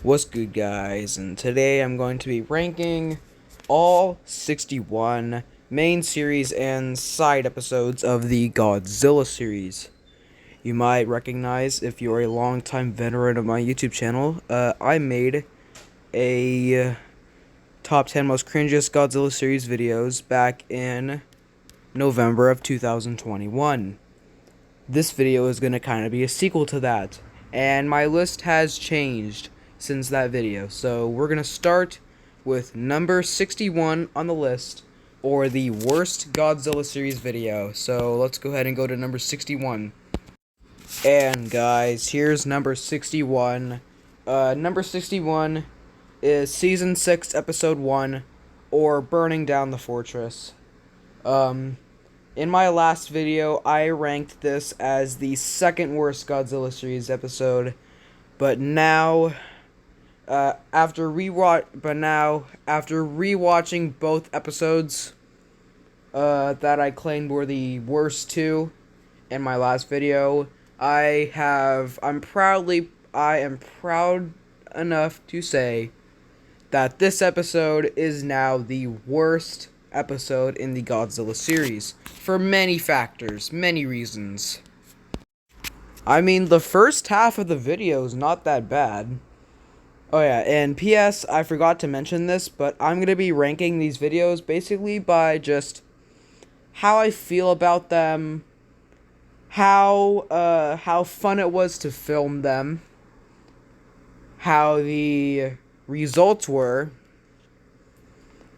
What's good, guys? And today I'm going to be ranking all 61 main series and side episodes of the Godzilla series. You might recognize, if you're a longtime veteran of my YouTube channel, I made a top 10 most cringiest Godzilla series videos back in November of 2021. This video is going to kind of be a sequel to that, and my list has changed since that video. So we're going to start with number 61 on the list, or the worst Godzilla series video. So let's go ahead and go to number 61. And guys, here's number 61. Number 61 is Season 6, Episode 1, or Burning Down the Fortress. In my last video, I ranked this as the second worst Godzilla series episode, but now, after rewatching both episodes, that I claimed were the worst two in my last video, I am proud enough to say that this episode is now the worst episode in the Godzilla series, for many factors, many reasons. I mean, the first half of the video is not that bad. Oh yeah, and P.S. I forgot to mention this, but I'm going to be ranking these videos basically by just how I feel about them, how fun it was to film them, how the results were,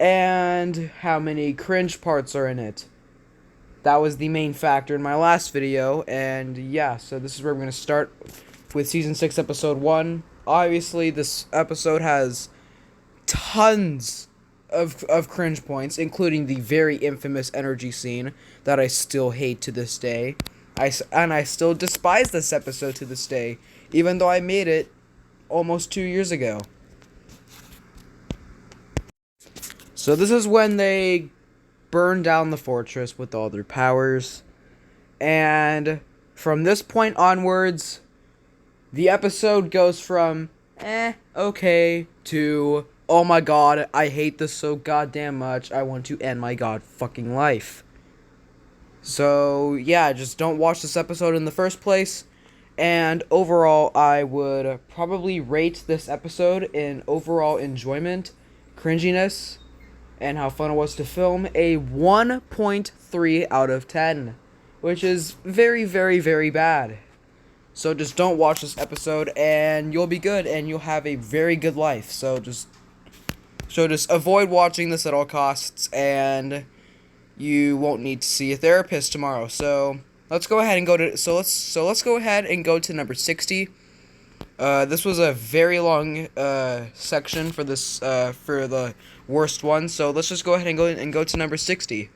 and how many cringe parts are in it. That was the main factor in my last video, and yeah, so this is where I'm going to start with Season 6, Episode 1. Obviously, this episode has tons of cringe points, including the very infamous energy scene that I still hate to this day. I still despise this episode to this day, even though I made it almost 2 years ago. So this is when they burn down the fortress with all their powers. And from this point onwards, the episode goes from, okay, to, oh my god, I hate this so goddamn much, I want to end my god fucking life. So, yeah, just don't watch this episode in the first place. And overall, I would probably rate this episode in overall enjoyment, cringiness, and how fun it was to film, a 1.3 out of 10, which is very, very, very bad. So just don't watch this episode, and you'll be good, and you'll have a very good life. So just avoid watching this at all costs, and you won't need to see a therapist tomorrow. So let's go ahead and go to number 60. This was a very long section for this for the worst one, so let's just go ahead and go to number 60.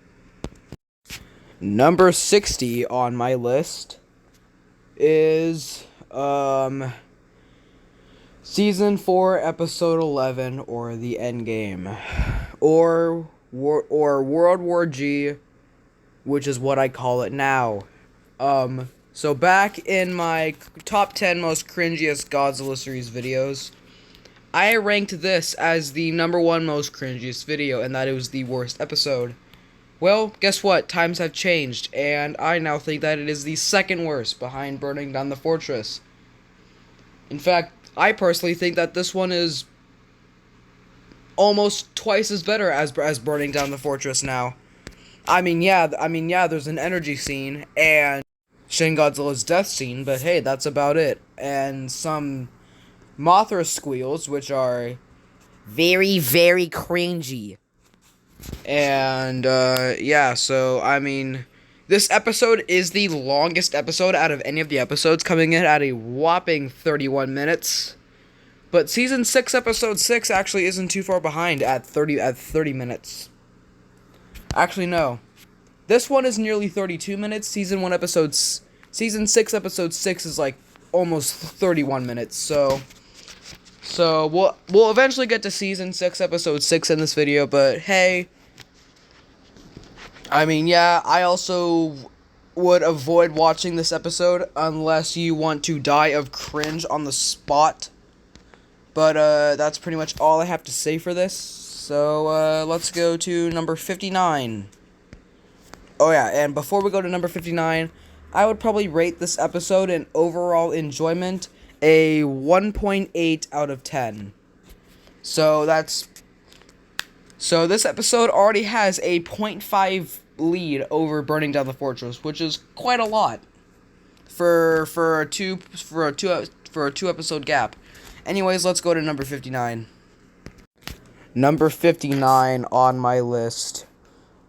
Number 60 on my list is Season 4, Episode 11, or The Endgame, or World War G, which is what I call it now. So back in my top 10 most cringiest Godzilla series videos, I ranked this as the number 1 most cringiest video, and that it was the worst episode. Well, guess what? Times have changed, and I now think that it is the second worst, behind Burning Down the Fortress. In fact, I personally think that this one is almost twice as better as Burning Down the Fortress now. I mean, yeah, there's an energy scene, and Shin Godzilla's death scene, but hey, that's about it. And some Mothra squeals, which are very, very cringy. And, yeah, so, I mean, this episode is the longest episode out of any of the episodes, coming in at a whopping 31 minutes. But Season 6, Episode 6 actually isn't too far behind at 30 minutes. Actually, no. This one is nearly 32 minutes. Season 6, Episode 6 is like almost 31 minutes. So we'll eventually get to Season 6, Episode 6 in this video, but hey, I mean, yeah, I also would avoid watching this episode unless you want to die of cringe on the spot. But that's pretty much all I have to say for this. So let's go to number 59. Oh yeah, and before we go to number 59, I would probably rate this episode in overall enjoyment a 1.8 out of 10. So this episode already has a 0.5 lead over Burning Down the Fortress, which is quite a lot for a two episode gap. Anyways, let's go to number 59. Number 59 on my list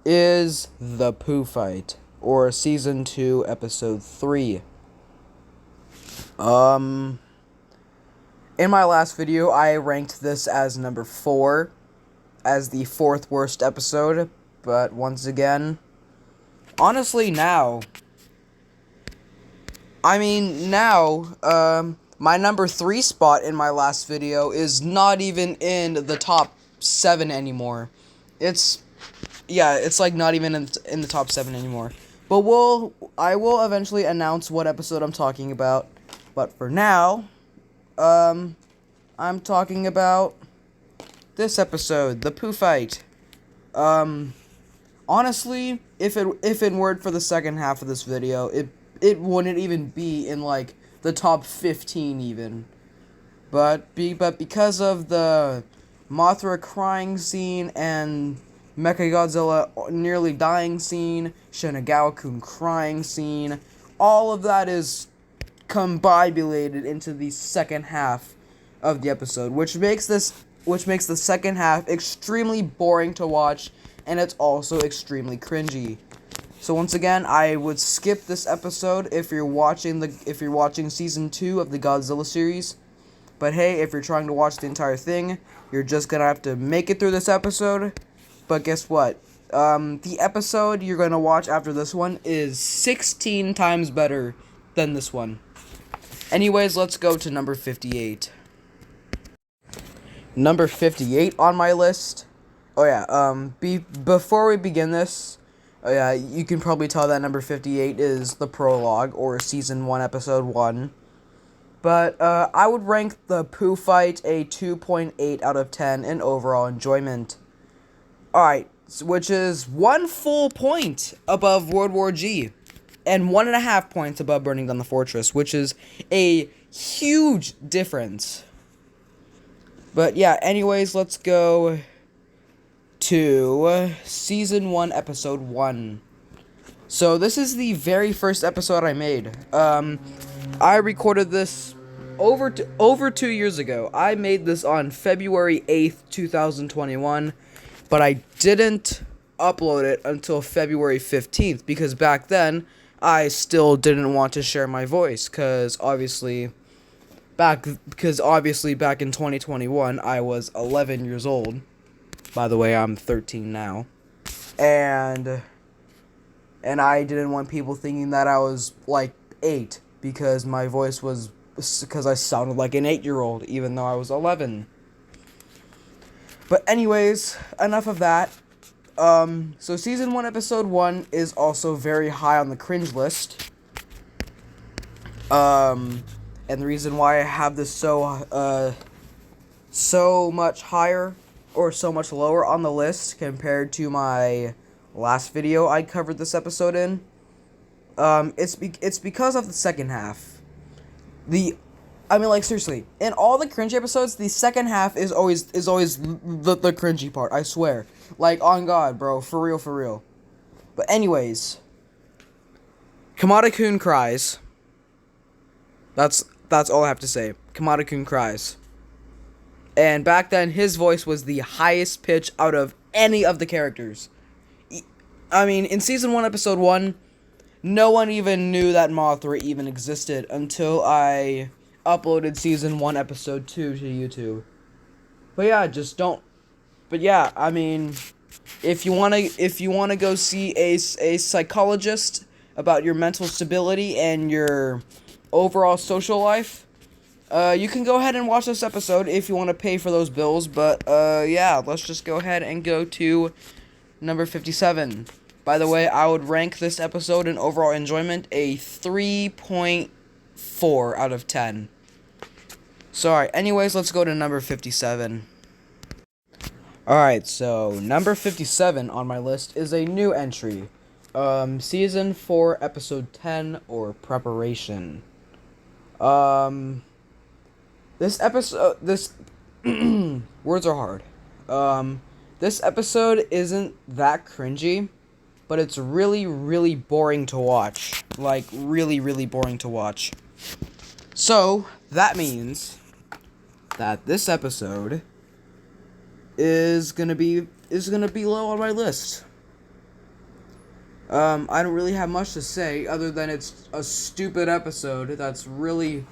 is The Pooh Fight, or Season 2, Episode 3. In my last video, I ranked this as number 4, as the 4th worst episode, but once again, honestly now, my number 3 spot in my last video is not even in the top 7 anymore. It's like not even in the top 7 anymore. But I will eventually announce what episode I'm talking about. But for now, I'm talking about this episode, The Pooh Fight. Honestly, if it weren't for the second half of this video, it wouldn't even be in like the top 15 even. But because of the Mothra crying scene and Mechagodzilla nearly dying scene, Shinigami-kun crying scene, all of that is combined into the second half of the episode, which makes the second half extremely boring to watch, and it's also extremely cringy. So once again, I would skip this episode if you're watching season 2 of the Godzilla series. But hey, if you're trying to watch the entire thing, you're just gonna have to make it through this episode. But guess what? The episode you're gonna watch after this one is 16 times better than this one. Anyways, let's go to number 58. Number 58 on my list. Oh yeah, before we begin this, oh yeah, you can probably tell that number 58 is the prologue, or season 1, episode 1. But I would rank The Pooh Fight a 2.8 out of 10 in overall enjoyment. Alright, which is 1 full point above World War G, and 1.5 points above Burning Down the Fortress, which is a huge difference. But yeah, anyways, let's go to Season 1, Episode 1. So this is the very first episode I made. I recorded this over 2 years ago. I made this on February 8th, 2021, but I didn't upload it until February 15th, because back then, I still didn't want to share my voice, because obviously back in 2021, I was 11 years old. By the way, I'm 13 now. And I didn't want people thinking that I was, like, 8, because my voice was, because I sounded like an 8-year-old, even though I was 11. But anyways, enough of that. So Season 1, Episode 1 is also very high on the cringe list. And the reason why I have this so much higher, or so much lower on the list compared to my last video I covered this episode in, it's because of the second half. Seriously, in all the cringe episodes, the second half is always the cringy part, I swear. Like, on God, bro, for real. But anyways, Kamada-kun cries. That's all I have to say. Kamada-kun cries. And back then, his voice was the highest pitch out of any of the characters. In Season 1, Episode 1, no one even knew that Mothra even existed until I uploaded Season 1, Episode 2 to YouTube. But yeah, if you wanna go see a psychologist about your mental stability and your overall social life, you can go ahead and watch this episode if you want to pay for those bills. But yeah, let's just go ahead and go to number 57. By the way, I would rank this episode in overall enjoyment a 3.4 out of 10. Sorry. Anyways, let's go to number 57. Alright, so number 57 on my list is a new entry. Season 4, episode 10, or Preparation. Um, this words are hard. This episode isn't that cringy, but it's really, really boring to watch. Like, really, really boring to watch. So, that means that this episode is gonna be low on my list. I don't really have much to say other than it's a stupid episode that's really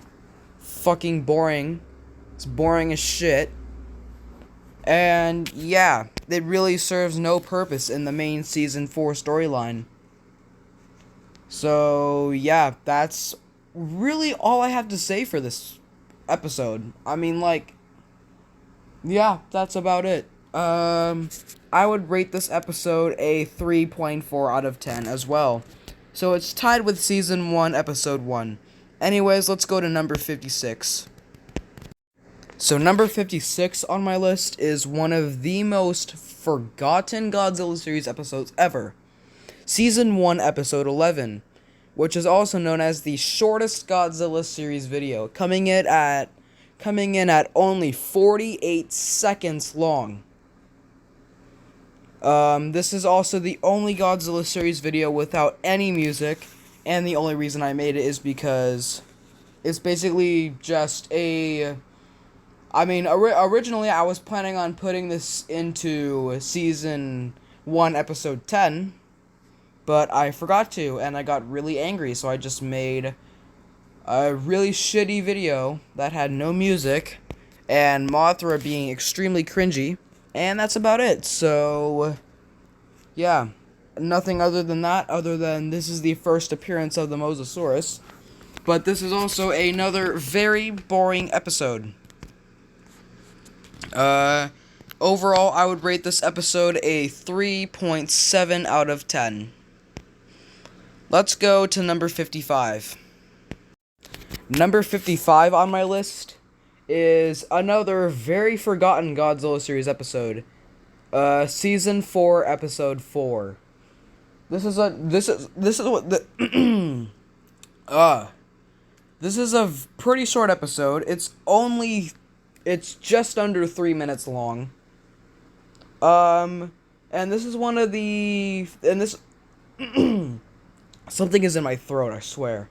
fucking boring. It's boring as shit. And yeah, it really serves no purpose in the main season 4 storyline. So yeah, that's really all I have to say for this episode. I mean, like, yeah, that's about it. I would rate this episode a 3.4 out of 10 as well. So it's tied with season 1, episode 1. Anyways, let's go to number 56. So number 56 on my list is one of the most forgotten Godzilla series episodes ever. Season 1, episode 11, which is also known as the shortest Godzilla series video, coming in at only 48 seconds long. This is also the only Godzilla series video without any music, and the only reason I made it is because it's basically just a... originally I was planning on putting this into season 1, episode 10, but I forgot to, and I got really angry, so I just made a really shitty video that had no music, and Mothra being extremely cringy, and that's about it. So, yeah, nothing other than that, other than this is the first appearance of the Mosasaurus, but this is also another very boring episode. Overall, I would rate this episode a 3.7 out of 10. Let's go to number 55. Number 55 on my list is another very forgotten Godzilla series episode. Season 4, episode 4. This is a pretty short episode. It's just under 3 minutes long. And this is one of the... And this... Something is in my throat, I swear.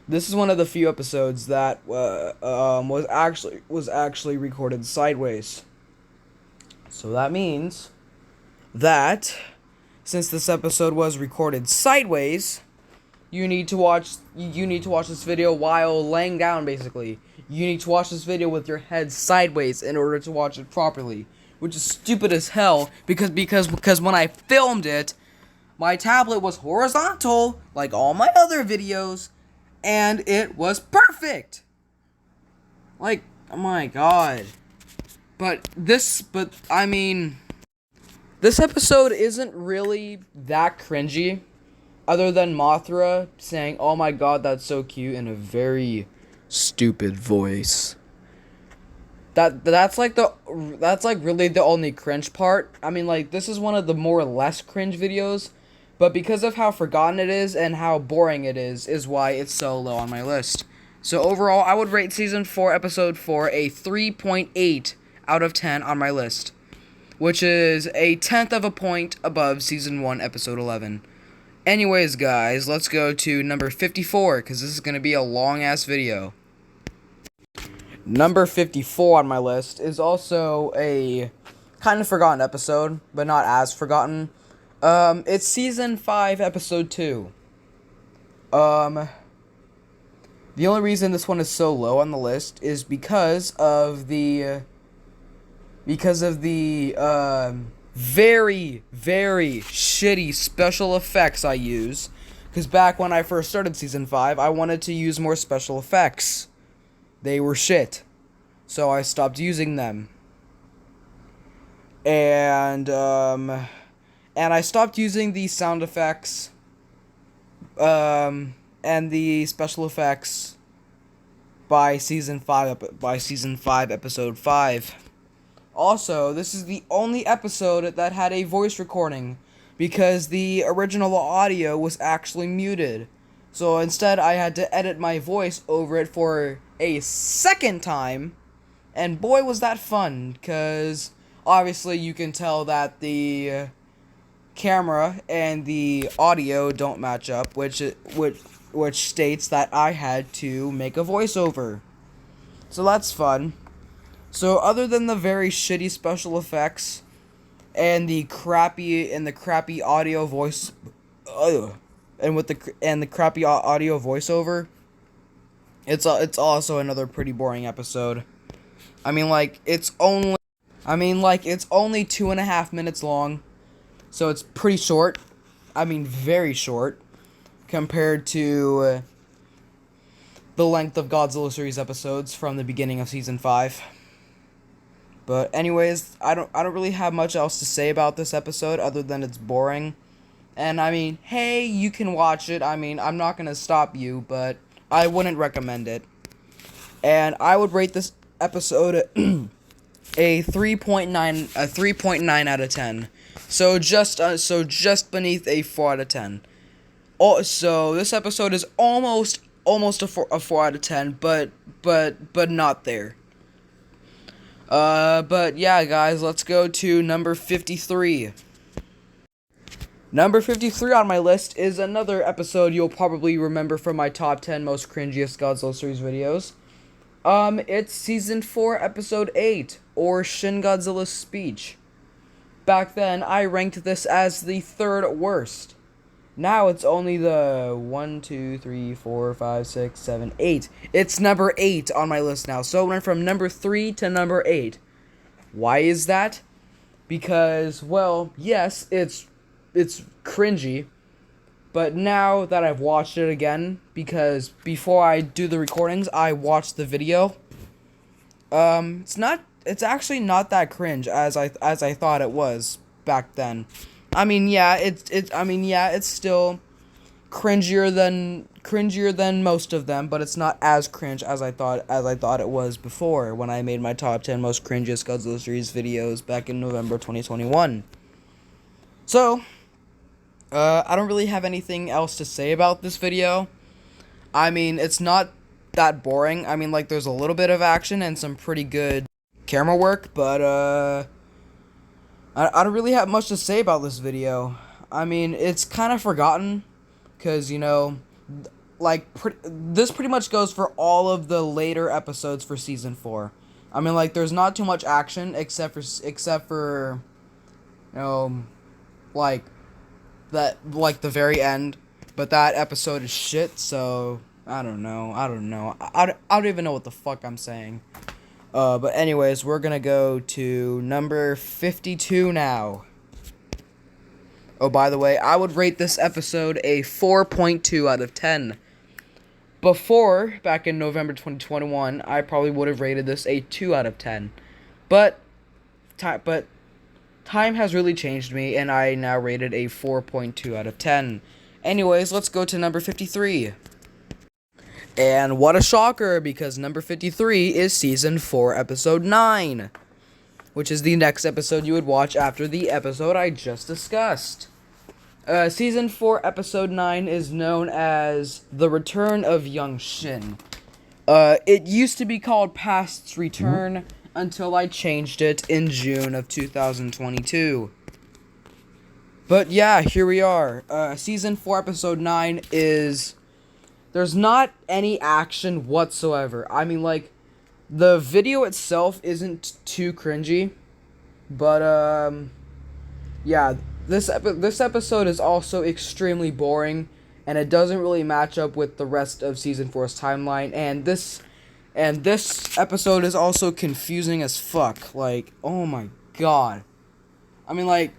This is one of the few episodes that was actually recorded sideways. So that means that since this episode was recorded sideways, you need to watch this video while laying down, basically. You need to watch this video with your head sideways in order to watch it properly, which is stupid as hell because when I filmed it, my tablet was horizontal like all my other videos, and it was perfect. Like, oh my god. But this episode isn't really that cringy, other than Mothra saying, "Oh my god, that's so cute," in a very stupid voice. That's like really the only cringe part. I mean, like, this is one of the more or less cringe videos, but because of how forgotten it is and how boring it is why it's so low on my list. So overall, I would rate season 4, episode 4 a 3.8 out of 10 on my list, which is a 1/10 of a point above season 1, episode 11. Anyways, guys, let's go to number 54, because this is going to be a long-ass video. Number 54 on my list is also a kind of forgotten episode, but not as forgotten. It's season 5, episode 2. The only reason this one is so low on the list is because of the very, very shitty special effects I use. Because back when I first started season 5, I wanted to use more special effects. They were shit. So I stopped using them. And I stopped using the sound effects, and the special effects, by season 5 episode 5. Also, this is the only episode that had a voice recording because the original audio was actually muted. So instead I had to edit my voice over it for a second time, and boy was that fun, cuz obviously you can tell that the camera and the audio don't match up, which states that I had to make a voiceover. So that's fun. So other than the very shitty special effects and the crappy audio voice, and the crappy audio voiceover, it's also another pretty boring episode. I mean, like it's only 2.5 minutes long, so it's pretty short. I mean, very short compared to the length of Godzilla series episodes from the beginning of season 5. But anyways, I don't really have much else to say about this episode other than it's boring. And I mean, hey, you can watch it. I mean, I'm not going to stop you, but I wouldn't recommend it. And I would rate this episode a 3.9 out of 10. So just beneath a 4 out of 10. So this episode is almost a 4 out of 10, but not there. But yeah, guys, let's go to number 53. Number 53 on my list is another episode you'll probably remember from my top 10 most cringiest Godzilla series videos. It's season 4, episode 8, or Shin Godzilla's speech. Back then, I ranked this as the third worst. Now it's only the 1, 2, 3, 4, 5, 6, 7, 8. It's number 8 on my list now. So it went from number 3 to number 8. Why is that? Because, well, yes, it's cringy. But now that I've watched it again, because before I do the recordings, I watched the video. It's actually not that cringe as I thought it was back then. I mean, yeah, it's still cringier than most of them, but it's not as cringe as I thought it was before when I made my top 10 most cringiest Godzilla series videos back in November 2021. So, I don't really have anything else to say about this video. I mean, it's not that boring. I mean, like, there's a little bit of action and some pretty good camera work, but I don't really have much to say about this video. I mean, it's kind of forgotten, because, you know, like, this pretty much goes for all of the later episodes for Season 4. I mean, like, there's not too much action, except for, you know, like, the very end, but that episode is shit, so, I don't know, I don't even know what the fuck I'm saying. But anyways, we're gonna go to number 52 now. Oh, by the way, I would rate this episode a 4.2 out of 10. Before, back in November 2021, I probably would have rated this a 2 out of 10. But time has really changed me, and I now rate it a 4.2 out of 10. Anyways, let's go to number 53. And what a shocker, because number 53 is Season 4, Episode 9, which is the next episode you would watch after the episode I just discussed. Season 4, Episode 9 is known as The Return of Young Shin. It used to be called Past's Return until I changed it in June of 2022. But yeah, here we are. Season 4, Episode 9 is... There's not any action whatsoever. I mean, like, the video itself isn't too cringy, but, yeah, this episode is also extremely boring, and it doesn't really match up with the rest of Season 4's timeline, and this episode is also confusing as fuck. Like, oh my god. I mean, like,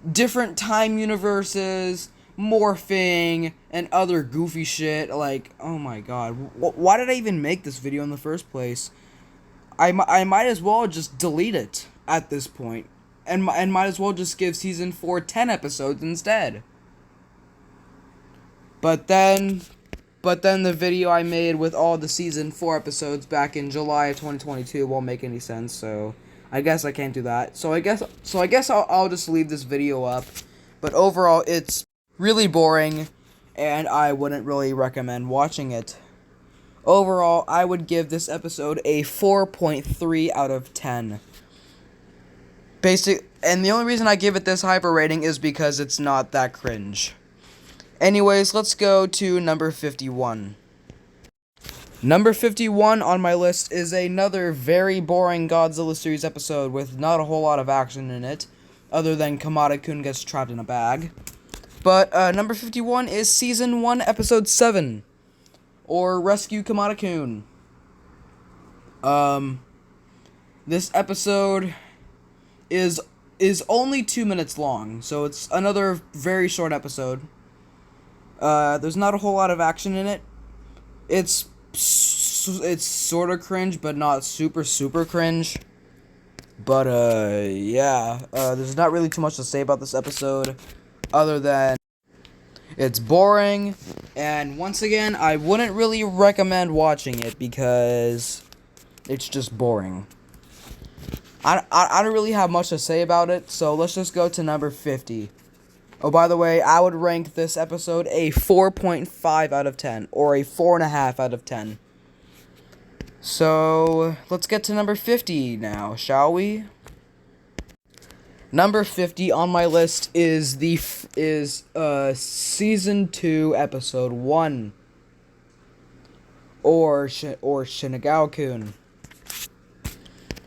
different time universes, morphing, and other goofy shit. Like, oh my god, why did I even make this video in the first place? I might as well just delete it at this point, and might as well just give Season 4 10 episodes instead. But then But then the video I made with all the season 4 episodes back in July of 2022 won't make any sense, so I guess I can't do that. So I guess I'll just leave this video up. But overall, it's really boring, and I wouldn't really recommend watching it. Overall, I would give this episode a 4.3 out of 10. And the only reason I give it this high of a rating is because it's not that cringe. Anyways, let's go to number 51. Number 51 on my list is another very boring Godzilla series episode with not a whole lot of action in it, other than Kamada-kun gets trapped in a bag. But number 51 is Season 1, Episode 7, or Rescue Kamada-kun. This episode is only 2 minutes long, so it's another very short episode. There's not a whole lot of action in it. It's sort of cringe, but not super cringe. But, yeah. There's not really too much to say about this episode, other than it's boring, and once again, I wouldn't really recommend watching it, because it's just boring. I don't really have much to say about it, so let's just go to number 50. Oh, by the way, I would rank this episode a 4.5 out of 10, or a 4.5 out of 10. So, let's get to number 50 now, shall we? Number 50 on my list is Season 2, Episode 1, or Shinigao-kun.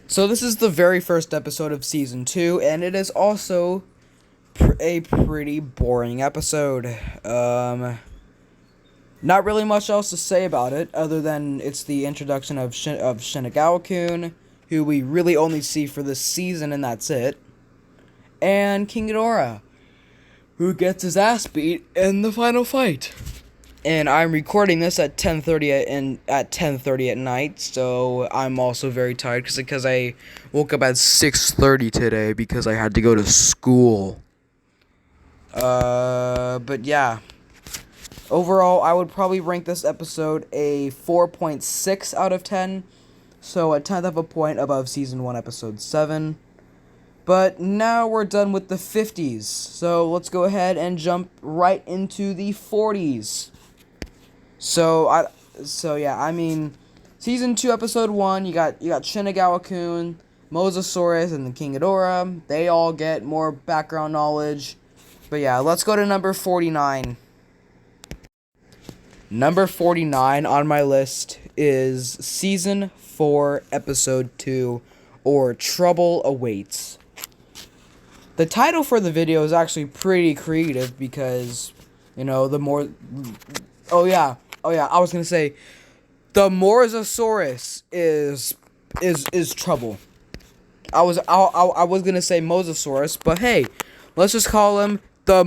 So this is the very first episode of Season 2, and it is also a pretty boring episode. Not really much else to say about it, other than it's the introduction of Shinigao-kun, who we really only see for this season, and that's it. And King Ghidorah, who gets his ass beat in the final fight. And I'm recording this at 10:30 at night, so I'm also very tired because I woke up at 6:30 today because I had to go to school. But yeah. Overall, I would probably rank this episode a 4.6 out of 10, so a tenth of a point above Season 1, Episode 7. But now we're done with the 50s, so let's go ahead and jump right into the 40s. So Season 2, Episode 1, you got Shinigao-kun, Mosasaurus, and the King Ghidorah. They all get more background knowledge. But yeah, let's go to number 49. Number 49 on my list is Season 4, Episode 2, or Trouble Awaits. The title for the video is actually pretty creative because, the more... Oh yeah, I was gonna say, the Mosasaurus is trouble. I was gonna say Mosasaurus, but hey, let's just call him the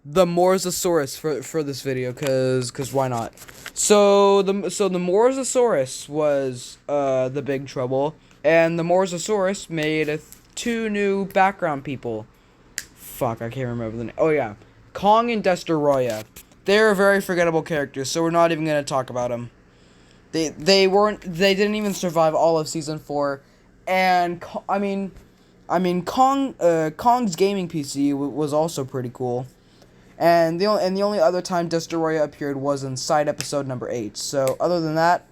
Mosasaurus for this video, cause why not? So the Mosasaurus was the big trouble, and the Mosasaurus made 2 new background people. Fuck, I can't remember the name. Oh yeah, Kong and Destoroyah. They're very forgettable characters, so we're not even gonna talk about them. They didn't even survive all of Season 4, and Kong's gaming PC was also pretty cool. And the only other time Destoroyah appeared was in side episode number 8. So other than that,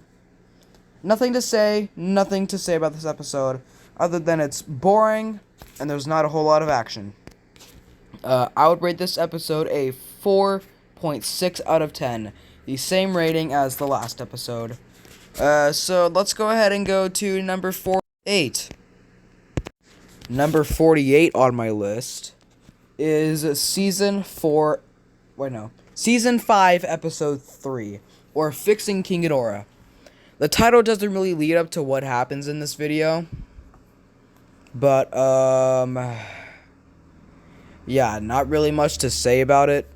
nothing to say about this episode, other than it's boring and there's not a whole lot of action. I would rate this episode a 4.6 out of 10, the same rating as the last episode. So let's go ahead and go to number 48. Number 48 on my list is Season 5, Episode 3, or Fixing King Ghidorah. The title doesn't really lead up to what happens in this video, but, yeah, not really much to say about it.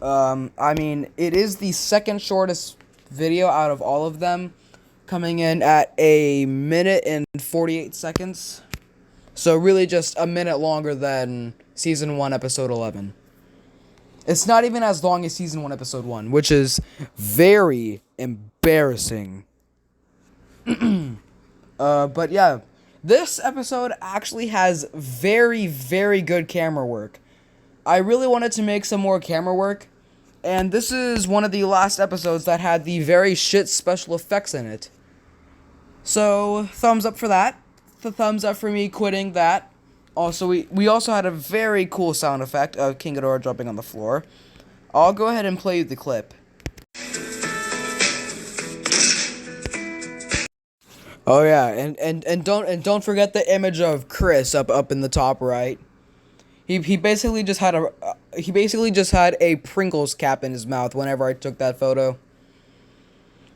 It is the second shortest video out of all of them, coming in at 1 minute and 48 seconds. So really just a minute longer than Season 1, Episode 11. It's not even as long as season 1, episode 1, which is very embarrassing. But yeah, this episode actually has very, very good camera work. I really wanted to make some more camera work, and this is one of the last episodes that had the very shit special effects in it. So, thumbs up for that. The thumbs up for me quitting that. Also, we also had a very cool sound effect of King Ghidorah jumping on the floor. I'll go ahead and play you the clip. Oh yeah, and don't forget the image of Chris up in the top right. He basically just had a Pringles cap in his mouth whenever I took that photo.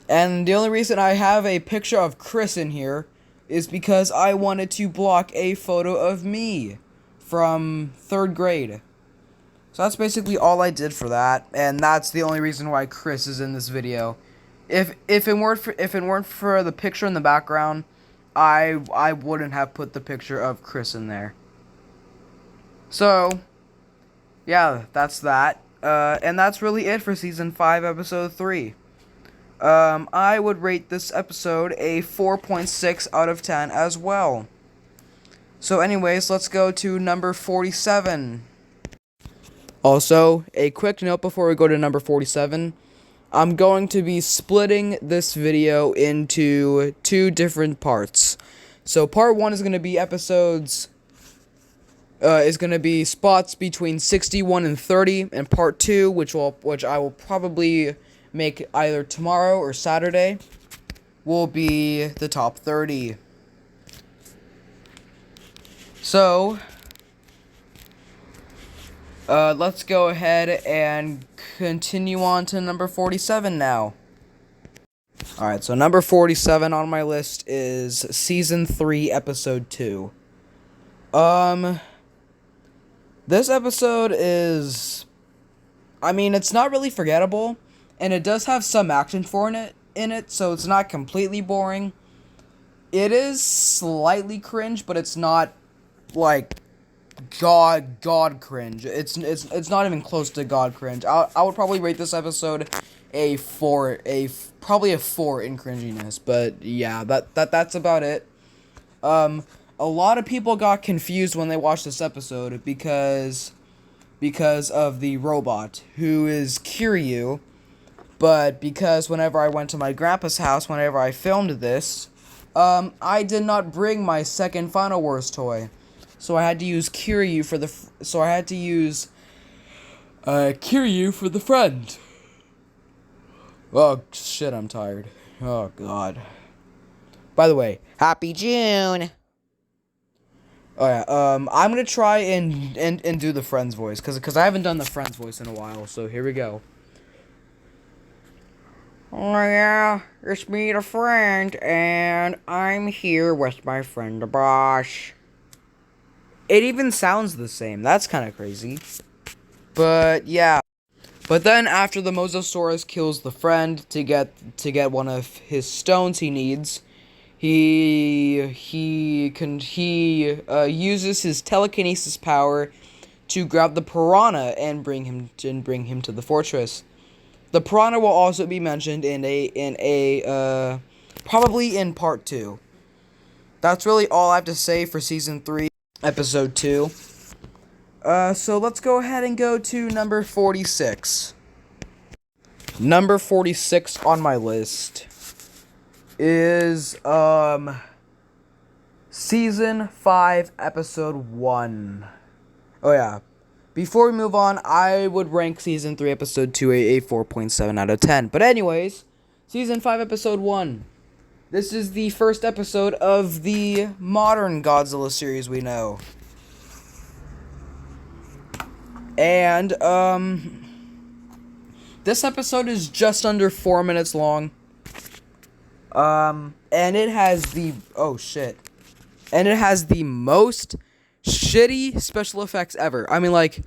And the only reason I have a picture of Chris in here is because I wanted to block a photo of me from 3rd grade. So that's basically all I did for that, and that's the only reason why Chris is in this video. If it weren't for the picture in the background, I wouldn't have put the picture of Chris in there. So, yeah, that's that. And that's really it for season 5, episode 3. I would rate this episode a 4.6 out of 10 as well. So anyways, let's go to number 47. Also, a quick note before we go to number 47. I'm going to be splitting this video into 2 different parts. So part 1 is going to be spots between 61 and 30, and part 2, which I will probably make either tomorrow or Saturday, will be the top 30. So, let's go ahead and continue on to number 47 now. Alright, so number 47 on my list is Season 3, Episode 2. This episode is... I mean, it's not really forgettable, and it does have some action in it, so it's not completely boring. It is slightly cringe, but it's not, like... God cringe. It's not even close to God cringe. I would probably rate this episode probably a 4 in cringiness, but yeah, that's about it. A lot of people got confused when they watched this episode because of the robot who is Kiryu, but because whenever I went to my grandpa's house whenever I filmed this, I did not bring my second Final Wars toy. So I had to use Kiryu for the friend. Oh shit, I'm tired. Oh god. By the way, Happy June. Oh yeah, I'm gonna try and do the friend's voice, cause I haven't done the friend's voice in a while. So here we go. Oh yeah, it's me, the friend, and I'm here with my friend, the boss. It even sounds the same. That's kind of crazy. But yeah. But then after the Mosasaurus kills the friend to get one of his stones he needs, he uses his telekinesis power to grab the piranha and bring him to the fortress. The piranha will also be mentioned probably in part 2. That's really all I have to say for season 3. Episode 2. So let's go ahead and go to number 46. Number 46 on my list is, Season 5, Episode 1. Oh yeah. Before we move on, I would rank Season 3, Episode 2 a 4.7 out of 10. But anyways, Season 5, Episode 1. This is the first episode of the modern Godzilla series we know. And, this episode is just under 4 minutes long. And it has the... Oh, shit. And it has the most shitty special effects ever. I mean, like,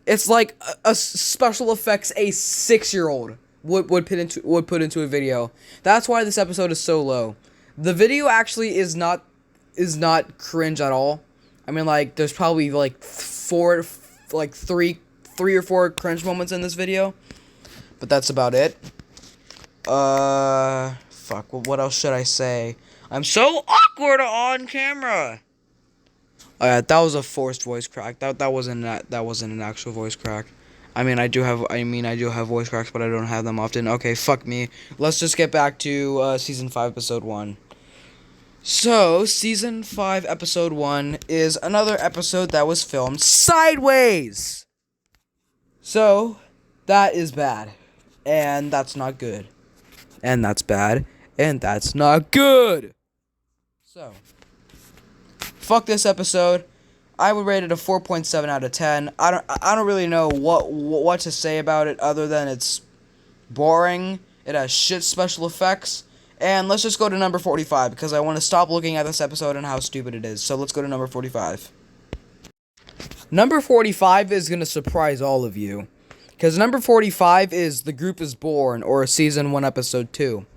it's like a special effects a 6-year-old would put into a video. That's why this episode is so low. The video actually is not cringe at all. I mean, like, there's probably like three 3 or 4 cringe moments in this video, but that's about it. Fuck. What else should I say? I'm so awkward on camera. That was a forced voice crack. That wasn't an actual voice crack. I mean, I do have voice cracks, but I don't have them often. Okay, fuck me. Let's just get back to season 5, episode 1. So, season 5, episode 1 is another episode that was filmed sideways. So, that is bad, and that's not good. And that's bad, and that's not good. So, fuck this episode. I would rate it a 4.7 out of 10. I don't really know what to say about it other than it's boring. It has shit special effects. And let's just go to number 45 because I want to stop looking at this episode and how stupid it is. So let's go to number 45. Number 45 is going to surprise all of you. Because number 45 is The Group is Born, or Season 1, Episode 2.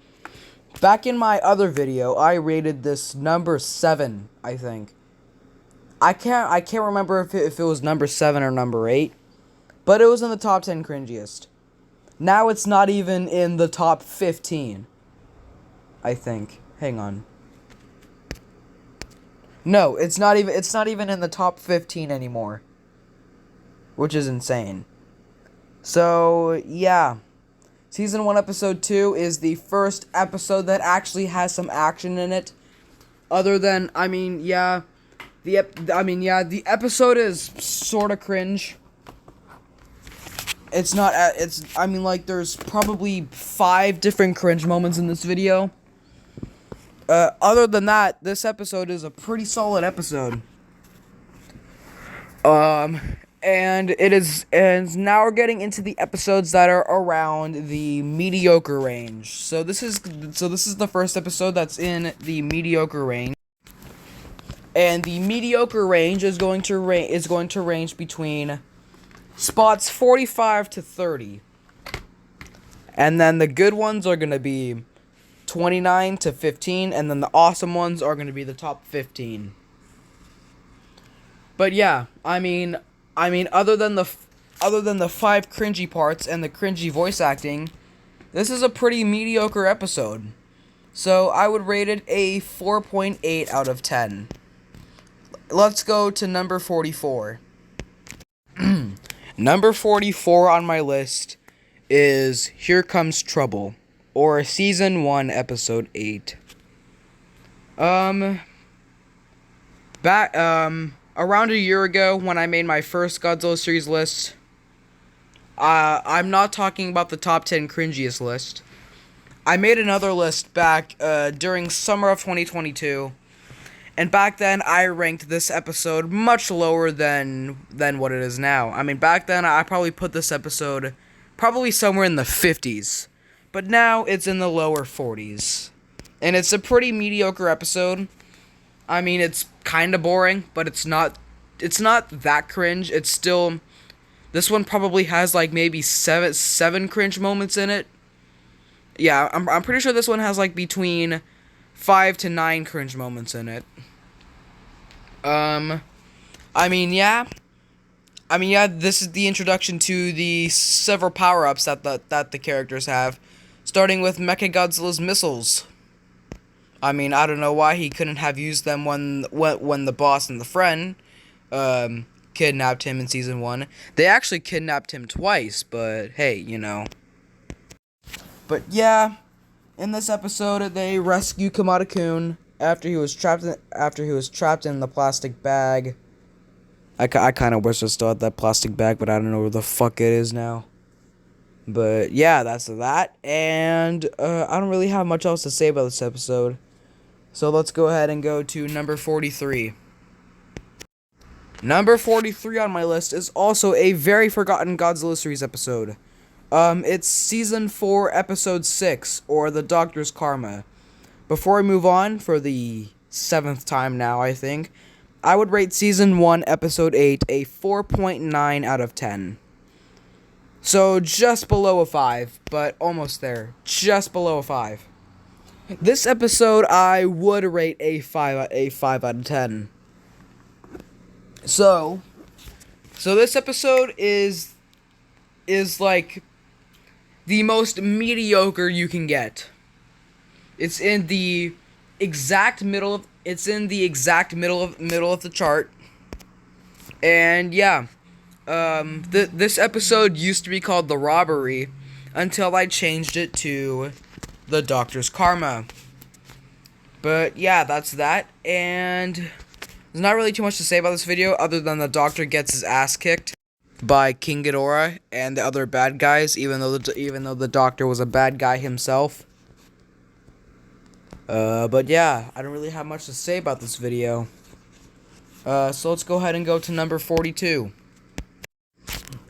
Back in my other video, I rated this number 7, I think. I can't remember if it was number 7 or number 8. But it was in the top 10 cringiest. Now it's not even in the top 15. I think. Hang on. No, it's not even in the top 15 anymore. Which is insane. So, yeah. Season 1, Episode 2 is the first episode that actually has some action in it. Other than, the episode is sort of cringe. There's probably 5 different cringe moments in this video. Other than that, this episode is a pretty solid episode. And now we're getting into the episodes that are around the mediocre range. So this is the first episode that's in the mediocre range. And the mediocre range is going to range between spots 45 to 30. And then the good ones are going to be 29 to 15, and then the awesome ones are going to be the top 15. But yeah, I mean other than the 5 cringy parts and the cringy voice acting, this is a pretty mediocre episode. So I would rate it a 4.8 out of 10. Let's go to number 44. Number 44 on my list is Here Comes Trouble, or Season 1, Episode 8. Around a year ago, when I made my first Godzilla series list, I'm not talking about the top 10 cringiest list. I made another list back during summer of 2022, and back then I ranked this episode much lower than what it is now. I mean, back then I probably put this episode probably somewhere in the 50s. But now it's in the lower 40s. And it's a pretty mediocre episode. I mean, it's kind of boring, but it's not that cringe. It's still, this one probably has like maybe seven cringe moments in it. Yeah, I'm pretty sure this one has like between 5 to 9 cringe moments in it. This is the introduction to the several power-ups that the characters have. Starting with Mechagodzilla's missiles. I mean, I don't know why he couldn't have used them when the boss and the friend kidnapped him in Season 1. They actually kidnapped him twice, but hey, you know. But yeah, in this episode, they rescue Kamada-kun after he was trapped in the plastic bag. I kind of wish I still had that plastic bag, but I don't know where the fuck it is now. But yeah, that's that, and I don't really have much else to say about this episode. So let's go ahead and go to number 43. Number 43 on my list is also a very forgotten Godzilla series episode. It's Season 4, Episode 6, or The Doctor's Karma. Before I move on, for the 7th time now, I think, I would rate Season 1, Episode 8 a 4.9 out of 10. So, just below a 5, but almost there. Just below a 5. This episode, I would rate a 5 out of 10. So this episode is is like the most mediocre you can get. It's in the exact middle of middle of the chart. And yeah, this episode used to be called The Robbery until I changed it to The Doctor's Karma. But yeah, that's that, and there's not really too much to say about this video other than the Doctor gets his ass kicked by King Ghidorah and the other bad guys, even though the Doctor was a bad guy himself. But yeah, I don't really have much to say about this video. So let's go ahead and go to number 42.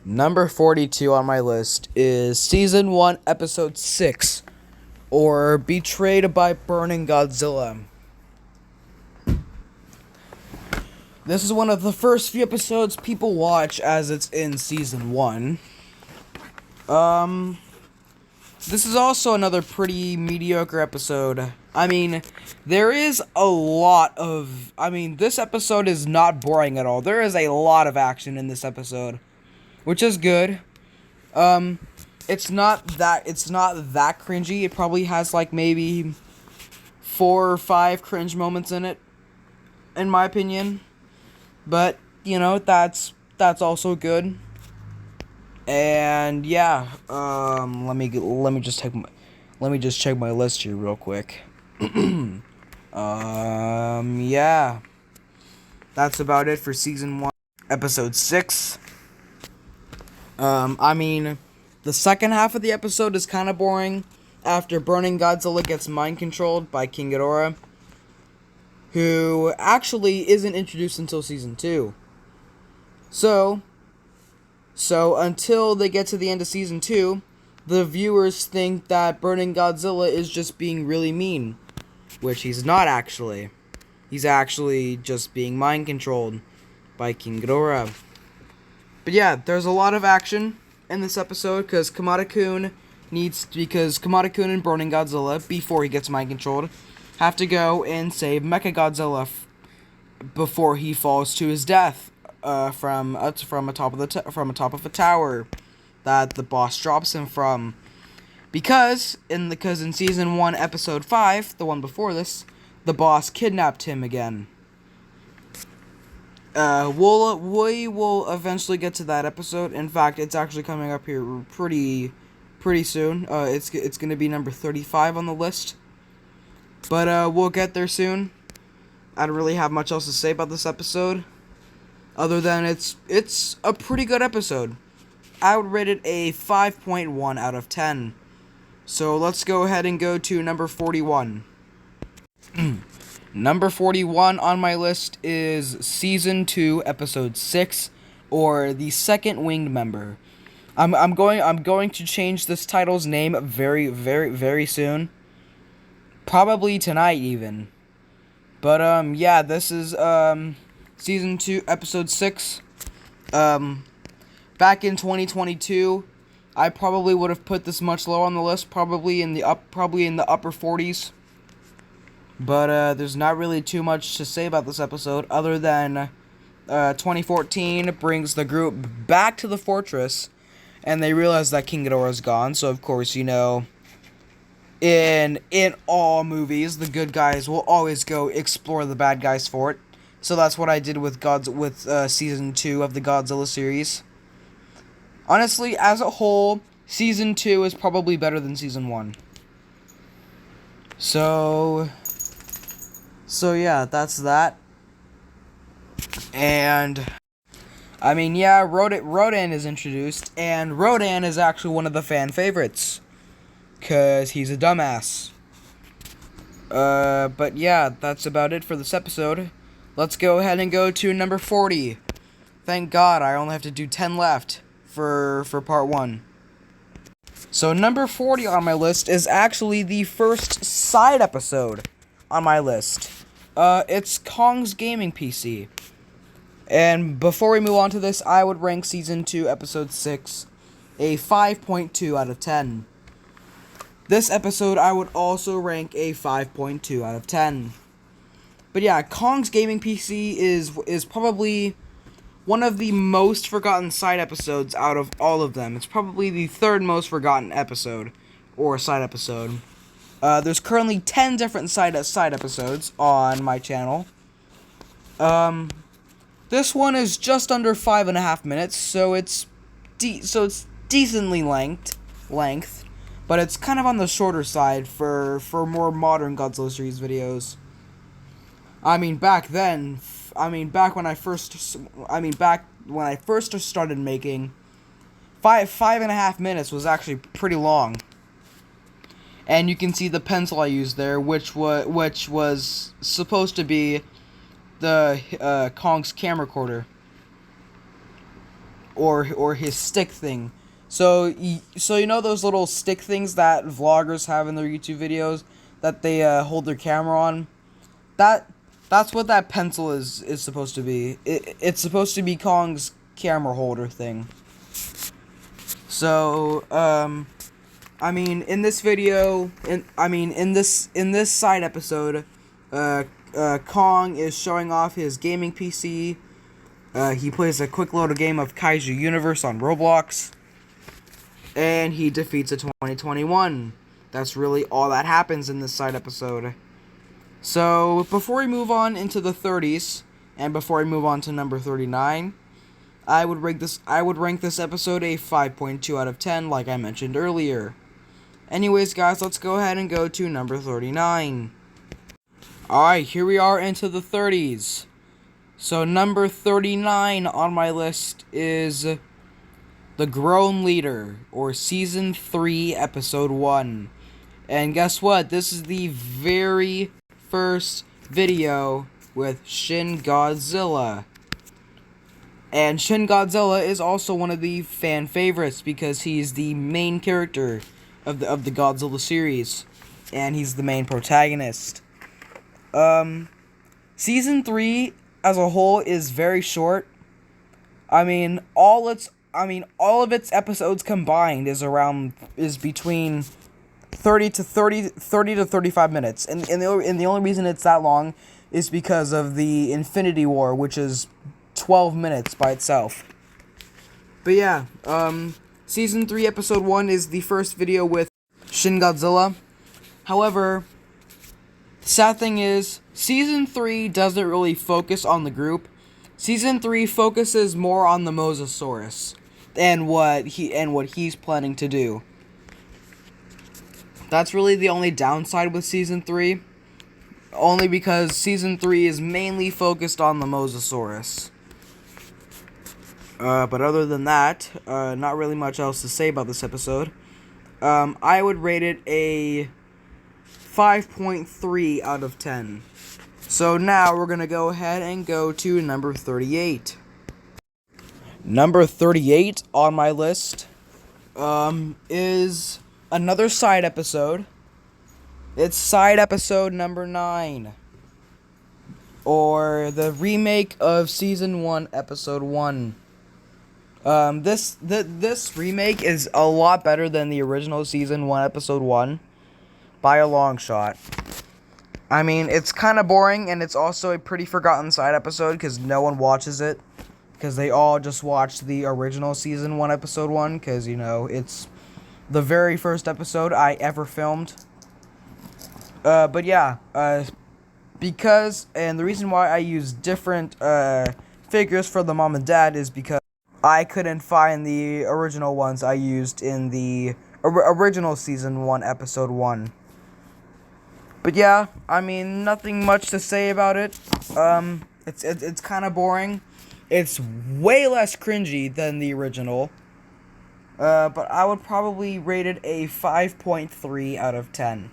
Number 42 on my list is Season 1, Episode 6, or Betrayed by Burning Godzilla. This is one of the first few episodes people watch as it's in Season 1. This is also another pretty mediocre episode. I mean, there is a lot of... this episode is not boring at all. There is a lot of action in this episode, which is good. It's not that cringy. It probably has, like, maybe 4 or 5 cringe moments in it, in my opinion. But, you know, that's also good. And yeah, let me just check my list here real quick. Yeah. That's about it for Season 1, Episode 6. The second half of the episode is kind of boring after Burning Godzilla gets mind-controlled by King Ghidorah, who actually isn't introduced until Season 2. So until they get to the end of Season 2, the viewers think that Burning Godzilla is just being really mean, which he's not actually. He's actually just being mind-controlled by King Ghidorah. But yeah, there's a lot of action in this episode because Kamada-kun and Burning Godzilla, before he gets mind-controlled, have to go and save Mechagodzilla before he falls to his death. From a top of a tower that the boss drops him from, because in Season 1, Episode 5, the one before this, the boss kidnapped him again. We will eventually get to that episode. In fact, it's actually coming up here pretty soon. It's gonna be number 35 on the list, but we'll get there soon. I don't really have much else to say about this episode, other than it's a pretty good episode. I would rate it a 5.1 out of 10. So let's go ahead and go to number 41. Number 41 on my list is Season 2, Episode 6, or The Second Winged Member. I'm going to change this title's name very, very, very soon. Probably tonight even. But yeah, this is Season 2, Episode 6. Back in 2022, I probably would have put this much lower on the list, probably in the upper 40s. But there's not really too much to say about this episode, other than 2014 brings the group back to the fortress, and they realize that King Ghidorah is gone. So of course, you know, in all movies, the good guys will always go explore the bad guys' fort. So that's what I did with Season 2 of the Godzilla series. Honestly, as a whole, Season 2 is probably better than Season 1. So yeah, that's that. And yeah, Rodan is introduced, and Rodan is actually one of the fan favorites, 'cause he's a dumbass. But yeah, that's about it for this episode. Let's go ahead and go to number 40. Thank God, I only have to do 10 left for part 1. So number 40 on my list is actually the first side episode on my list. It's Kong's Gaming PC. And before we move on to this, I would rank Season 2, Episode 6 a 5.2 out of 10. This episode I would also rank a 5.2 out of 10. But yeah, Kong's Gaming PC is probably one of the most forgotten side episodes out of all of them. It's probably the third most forgotten episode, or side episode. There's currently 10 different side episodes on my channel. This one is just under 5.5 minutes, so it's decently length, but it's kind of on the shorter side for more modern Godzilla series videos. I mean, back then, back when I first started making, 5.5 minutes was actually pretty long. And you can see the pencil I used there, which was supposed to be the Kong's camcorder, or his stick thing. So you know those little stick things that vloggers have in their YouTube videos that they hold their camera on? That's what that pencil is supposed to be. It's supposed to be Kong's camera holder thing. So I mean, in this video, in this side episode, Kong is showing off his gaming PC. He plays a quick little game of Kaiju Universe on Roblox, and he defeats a 2021. That's really all that happens in this side episode. So, before we move on into the 30s, and before we move on to number 39, I would rank this episode a 5.2 out of 10, like I mentioned earlier. Anyways, guys, let's go ahead and go to number 39. Alright, here we are into the 30s. So, number 39 on my list is The Grown Leader, or Season 3, Episode 1. And guess what? This is the very first video with Shin Godzilla. And Shin Godzilla is also one of the fan favorites because he's the main character of the Godzilla series, and he's the main protagonist. Season 3 as a whole is very short. All of its episodes combined is between 30 to 35 minutes. And the only reason it's that long is because of the Infinity War, which is 12 minutes by itself. But yeah, Season 3, Episode 1 is the first video with Shin Godzilla. However, the sad thing is, Season 3 doesn't really focus on the group. Season 3 focuses more on the Mosasaurus and what he's planning to do. That's really the only downside with Season 3. Only because Season 3 is mainly focused on the Mosasaurus. But other than that, not really much else to say about this episode. I would rate it a 5.3 out of 10. So now we're going to go ahead and go to number 38. Number 38 on my list is another side episode. It's side episode number 9. Or the remake of Season 1, Episode 1. This remake is a lot better than the original Season 1, Episode 1. By a long shot. It's kind of boring, and it's also a pretty forgotten side episode, because no one watches it. Because they all just watch the original Season 1, Episode 1, because, it's the very first episode I ever filmed. But yeah, because, and the reason why I use different, figures for the mom and dad is because I couldn't find the original ones I used in the original Season 1, Episode 1. But yeah, nothing much to say about it. It's kind of boring. It's way less cringy than the original. But I would probably rate it a 5.3 out of 10.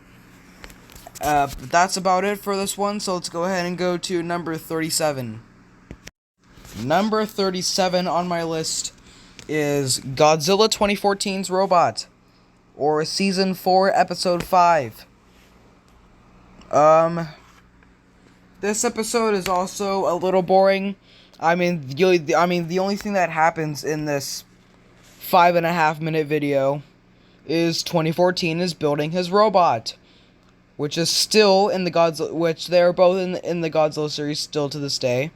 But that's about it for this one, so let's go ahead and go to number 37. Number 37 on my list is Godzilla 2014's Robot, or Season 4, Episode 5. This episode is also a little boring. The only thing that happens in this 5.5 minute video is 2014 is building his robot, which is still in the Godzilla, which they're both in the Godzilla series still to this day.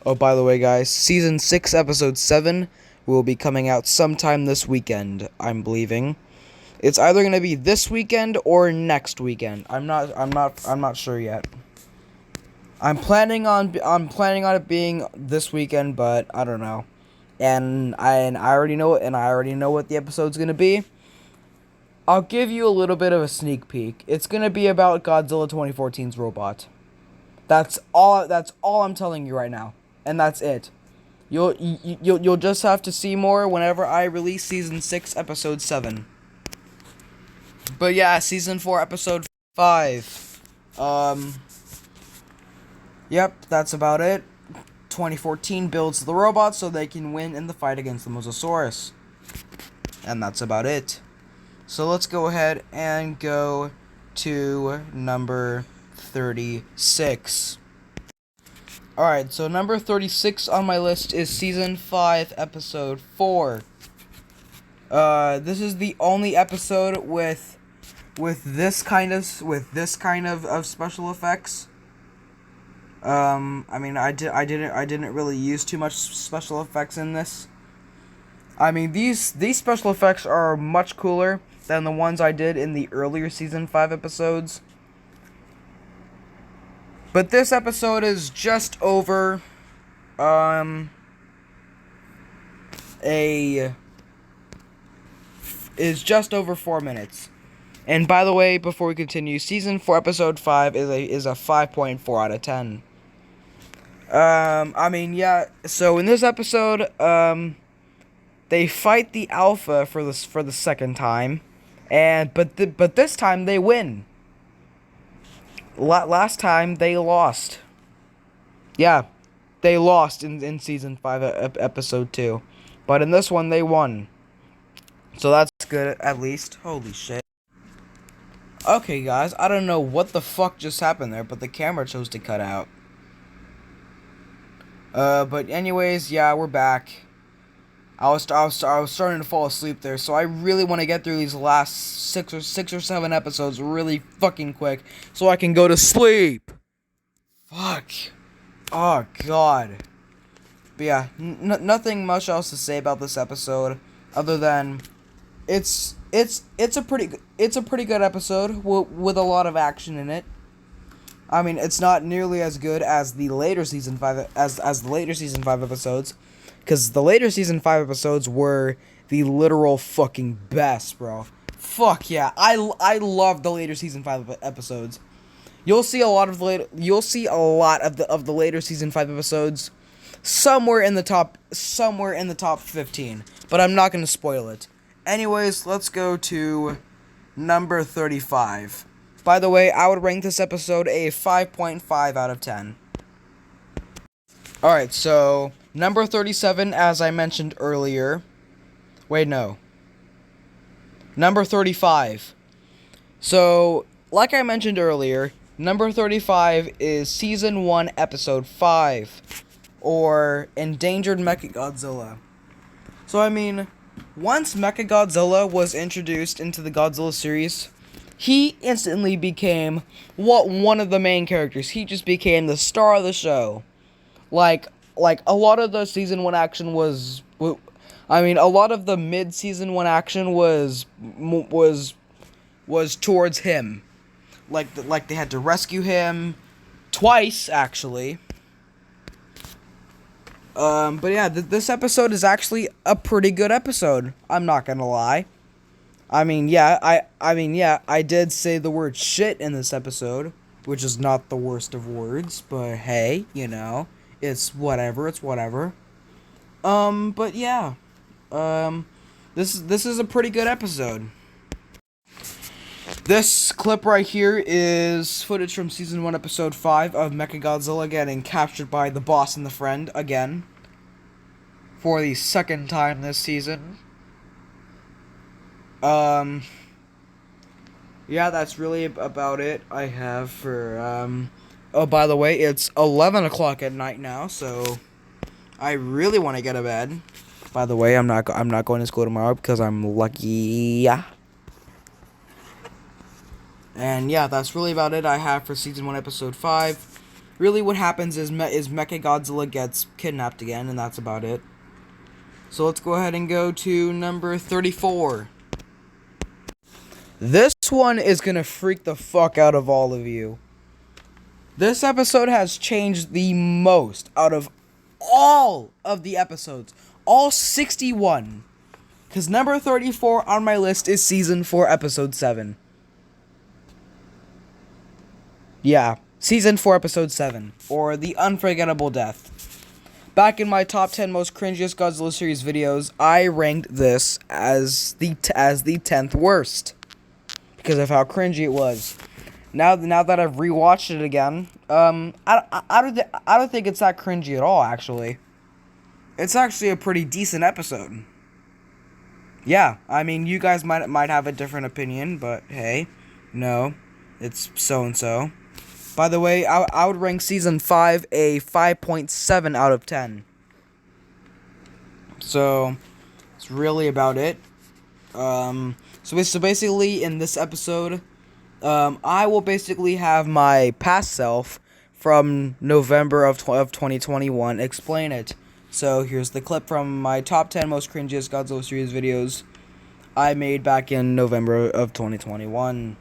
Oh, by the way, guys, season 6, episode 7 will be coming out sometime this weekend, I'm believing. It's either going to be this weekend or next weekend. I'm not sure yet. I'm planning on it being this weekend, but I don't know. And I already know it, and I already know what the episode's going to be. I'll give you a little bit of a sneak peek. It's going to be about Godzilla 2014's robot. That's all I'm telling you right now. And that's it. You'll just have to see more whenever I release season 6 episode 7. But yeah, season 4 episode 5. Yep, that's about it. 2014 builds the robot so they can win in the fight against the Mosasaurus. And that's about it. So let's go ahead and go to number 36. Alright, so number 36 on my list is season 5, episode 4. This is the only episode with this kind of special effects. I mean, I didn't really use too much special effects in this. I mean, these special effects are much cooler than the ones I did in the earlier season 5 episodes. But this episode is just over, just over 4 minutes. And by the way, before we continue, season 4, episode 5 is a 5.4 out of 10. I mean, yeah. So in this episode, they fight the Alpha for the second time, but this time they win. Last time they lost. Yeah, they lost in season 5, episode 2. But in this one, they won. So that's good, at least. Holy shit. Okay, guys, I don't know what the fuck just happened there, but the camera chose to cut out. But anyways, yeah, we're back. I was starting to fall asleep there, so I really want to get through these last six or 7 episodes really fucking quick, so I can go to sleep. Fuck. Oh god. But yeah, nothing much else to say about this episode, other than it's a pretty good episode with a lot of action in it. I mean, it's not nearly as good as the later season 5 as the later season 5 episodes. Because the later season 5 episodes were the literal fucking best, bro. Fuck yeah, I love the later season 5 episodes. You'll see a lot of the later season 5 episodes somewhere in the top 15. But I'm not gonna spoil it. Anyways, let's go to number 35. By the way, I would rank this episode a 5.5 out of 10. Alright, so number 37, as I mentioned earlier. Wait, no. Number 35. So, like I mentioned earlier, number 35 is Season 1, Episode 5. Or Endangered Mechagodzilla. So, I mean, once Mechagodzilla was introduced into the Godzilla series, he instantly became one of the main characters. He just became the star of the show. Like a lot of the season 1 action was, I mean, a lot of the mid-season 1 action was towards him. Like they had to rescue him twice, actually. But yeah, this episode is actually a pretty good episode. I'm not gonna lie. I mean, yeah, I did say the word shit in this episode, which is not the worst of words, but hey, you know. It's whatever. But yeah. This is a pretty good episode. This clip right here is footage from season 1, episode 5 of Mechagodzilla getting captured by the boss and the friend again. For the second time this season. Yeah, that's really about it I have for, Oh, by the way, it's 11 o'clock at night now, so I really want to get to bed. By the way, I'm not going to school tomorrow because I'm lucky. And yeah, that's really about it I have for season 1, episode 5. really what happens is Mechagodzilla gets kidnapped again, and that's about it. So let's go ahead and go to number 34. This one is gonna freak the fuck out of all of you. This episode has changed the most out of all of the episodes. All 61. Because number 34 on my list is Season 4, Episode 7. Yeah, Season 4, Episode 7. Or The Unforgettable Death. Back in my top 10 most cringiest Godzilla series videos, I ranked this as the 10th worst. Because of how cringy it was. Now that I've rewatched it again, I don't think it's that cringy at all, actually. It's actually a pretty decent episode. Yeah, I mean, you guys might have a different opinion, but hey, no, it's so-and-so. By the way, I would rank Season 5 a 5.7 out of 10. So, it's really about it. So basically, in this episode, I will basically have my past self from November of 2021 explain it. So here's the clip from my top 10 most cringiest Godzilla series videos I made back in November of 2021.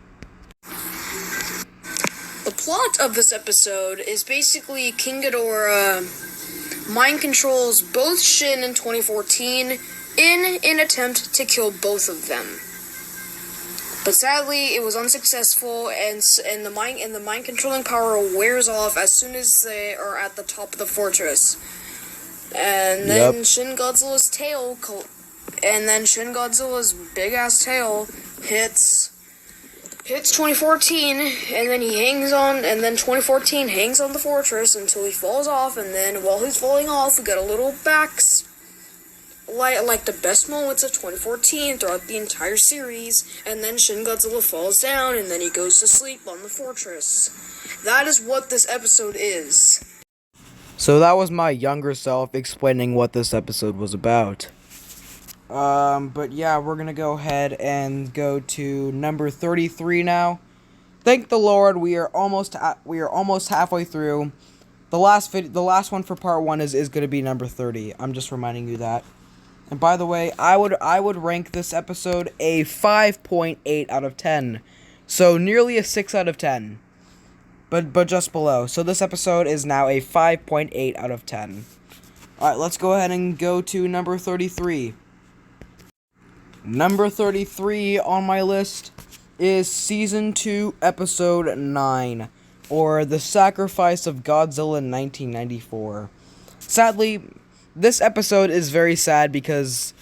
The plot of this episode is basically King Ghidorah mind controls both Shin in 2014 in an attempt to kill both of them. But sadly, it was unsuccessful, and the mind controlling power wears off as soon as they are at the top of the fortress. And then Shin Godzilla's big ass tail hits 2014, and then he hangs on, and then 2014 hangs on the fortress until he falls off, and then while he's falling off, we got a little like the best moments of 2014 throughout the entire series, and then Shin Godzilla falls down, and then he goes to sleep on the fortress. That is what this episode is. So that was my younger self explaining what this episode was about. But yeah, we're gonna go ahead and go to number 33 now. Thank the Lord, we are almost halfway through. The last one for part 1 is gonna be number 30. I'm just reminding you that. And by the way, I would rank this episode a 5.8 out of 10. So nearly a 6 out of 10. But just below. So this episode is now a 5.8 out of 10. Alright, let's go ahead and go to number 33. Number 33 on my list is Season 2, Episode 9. Or The Sacrifice of Godzilla in 1994. Sadly, this episode is very sad because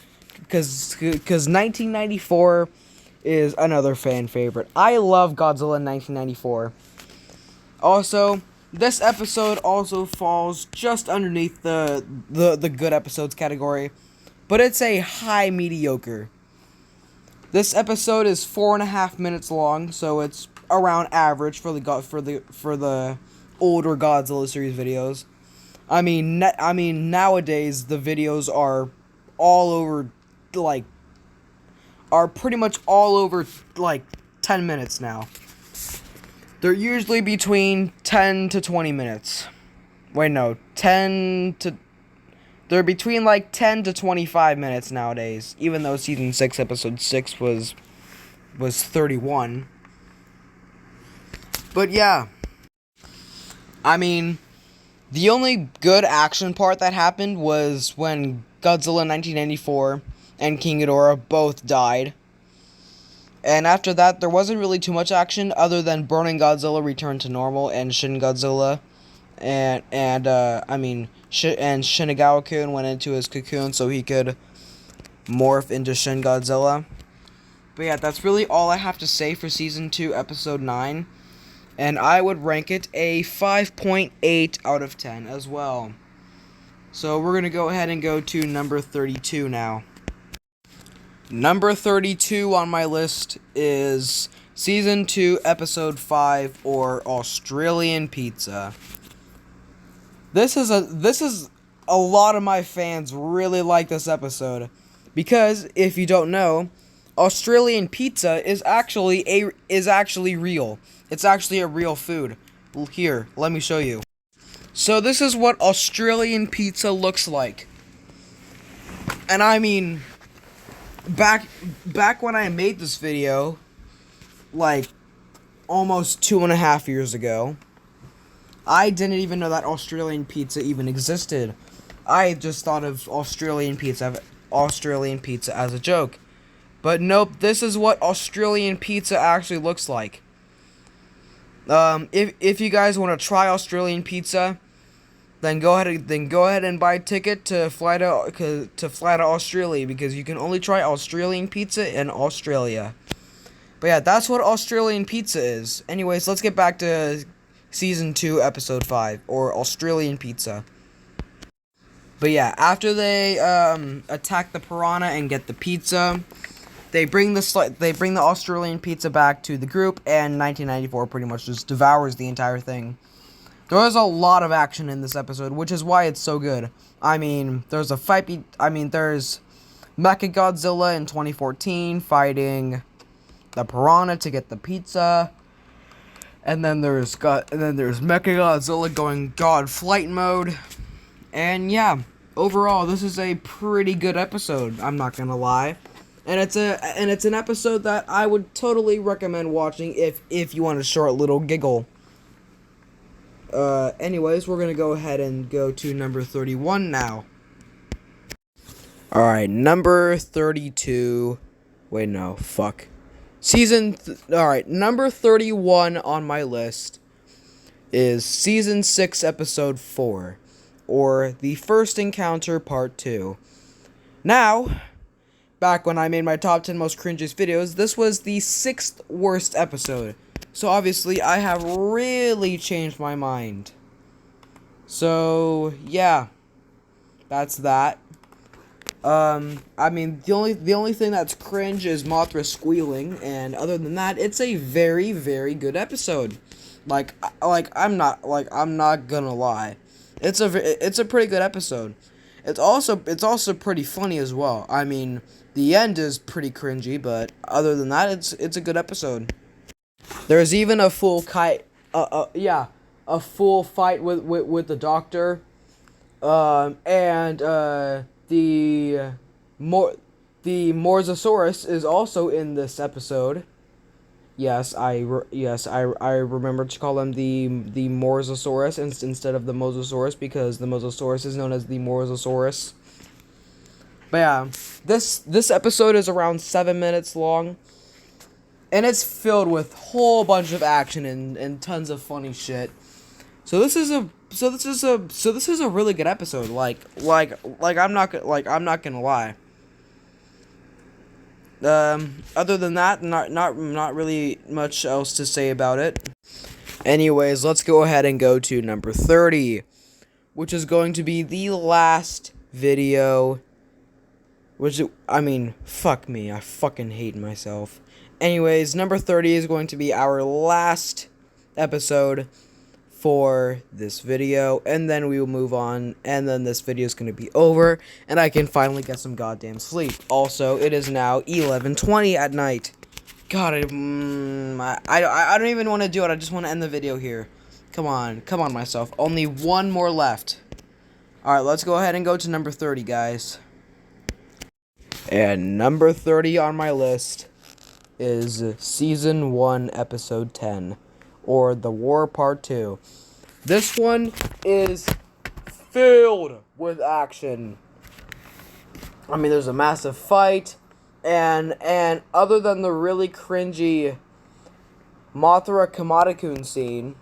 1994 is another fan favorite. I love Godzilla in 1994. Also, this episode also falls just underneath the good episodes category, but it's a high mediocre. This episode is 4.5 minutes long, so it's around average for the older Godzilla series videos. I mean nowadays the videos are pretty much all over 10 minutes now. They're usually between 10 to 20 minutes. Wait, no, they're between 10 to 25 minutes nowadays, even though Season 6, Episode 6 was 31. But yeah, I mean, the only good action part that happened was when Godzilla 1994 and King Ghidorah both died. And after that, there wasn't really too much action other than Burning Godzilla returned to normal and Shin Godzilla and Shinagawa-kun went into his cocoon so he could morph into Shin Godzilla. But yeah, that's really all I have to say for Season 2, Episode 9. And I would rank it a 5.8 out of 10 as well. So we're going to go ahead and go to number 32 now. Number 32 on my list is Season 2, Episode 5, or Australian Pizza. This is a lot of my fans really like this episode because if you don't know, Australian pizza is actually real. It's actually a real food. Here, let me show you. So this is what Australian pizza looks like. And I mean, back when I made this video, like almost 2.5 years ago, I didn't even know that Australian pizza even existed. I just thought of Australian pizza as a joke. But nope, this is what Australian pizza actually looks like. If you guys want to try Australian pizza, then go ahead and buy a ticket to fly to Australia, because you can only try Australian pizza in Australia. But yeah, that's what Australian pizza is. Anyways, let's get back to season 2, episode 5, or Australian pizza. But yeah, after they attack the piranha and get the pizza, they bring the Australian pizza back to the group, and 1994 pretty much just devours the entire thing. There was a lot of action in this episode, which is why it's so good. I mean, there's there's Mecha Godzilla in 2014 fighting the piranha to get the pizza, and then there's Mecha Godzilla going God flight mode, and yeah, overall this is a pretty good episode. I'm not gonna lie. And it's an episode that I would totally recommend watching if you want a short little giggle. Anyways, we're gonna go ahead and go to number 31 now. Alright, number 32. Wait, no, fuck. Alright, number 31 on my list is Season 6, Episode 4, or The First Encounter Part 2. Now, back when I made my top 10 most cringiest videos, this was the 6th worst episode. So obviously, I have really changed my mind. So, yeah. That's that. I mean, the only thing that's cringe is Mothra squealing, and other than that, it's a very, very good episode. I'm not gonna lie. It's a pretty good episode. It's also pretty funny as well. I mean, the end is pretty cringy, but other than that, it's a good episode. There's even a full fight with the doctor, and the Morzosaurus is also in this episode. Yes, I remember to call him the Morzosaurus instead of the Mosasaurus, because the Mosasaurus is known as the Morzosaurus. But yeah, this episode is around 7 minutes long, and it's filled with whole bunch of action and tons of funny shit. So this is a really good episode. I'm not gonna lie. Other than that, not really much else to say about it. Anyways, let's go ahead and go to number 30, which is going to be the last video. Fuck me, I fucking hate myself. Anyways, number 30 is going to be our last episode for this video, and then we will move on, and then this video is going to be over, and I can finally get some goddamn sleep. Also, it is now 11:20 at night. God, I don't even want to do it. I just want to end the video here. Come on, myself. Only one more left. Alright, let's go ahead and go to number 30, guys. And number 30 on my list is Season 1, Episode 10, or The War Part 2. This one is filled with action. I mean, there's a massive fight, and other than the really cringy Mothra Kamada-kun scene,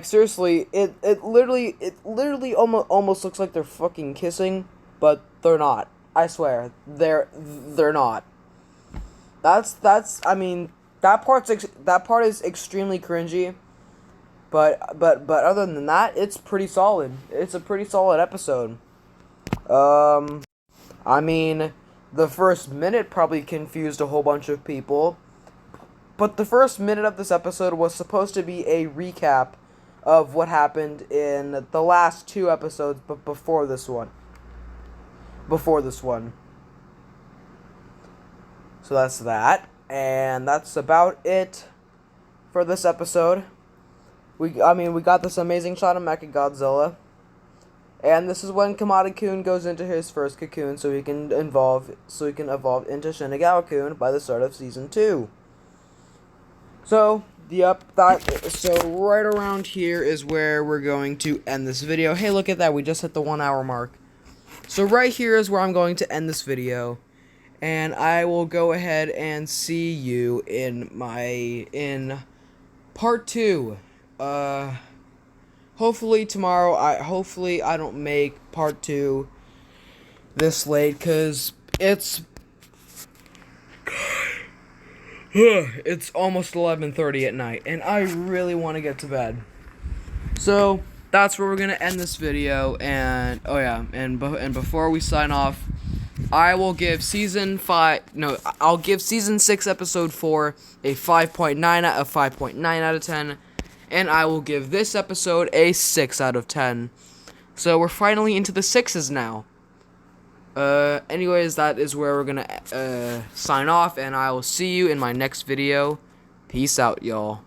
seriously, it literally almost looks like they're fucking kissing, but they're not. I swear, they're not. That part is extremely cringy, but other than that, it's pretty solid. It's a pretty solid episode. I mean, the first minute probably confused a whole bunch of people, but the first minute of this episode was supposed to be a recap of what happened in the last 2 episodes, but before this one. So that's that, and that's about it for this episode. we got this amazing shot of Godzilla. And this is when Kamada-kun goes into his first cocoon, so he can evolve into Shinagawa-kun by the start of season 2. So right around here is where we're going to end this video. Hey, look at that, we just hit the 1 hour mark. So right here is where I'm going to end this video, and I will go ahead and see you in part 2. Hopefully tomorrow, hopefully I don't make part 2 this late, cause it's almost 11:30 at night, and I really want to get to bed. So that's where we're gonna end this video, and and before we sign off, I'll give season 6 episode 4 a 5.9 out of 5.9 out of 10. And I will give this episode a 6 out of 10. So we're finally into the 6s now. Anyways, that is where we're gonna sign off, and I will see you in my next video. Peace out, y'all.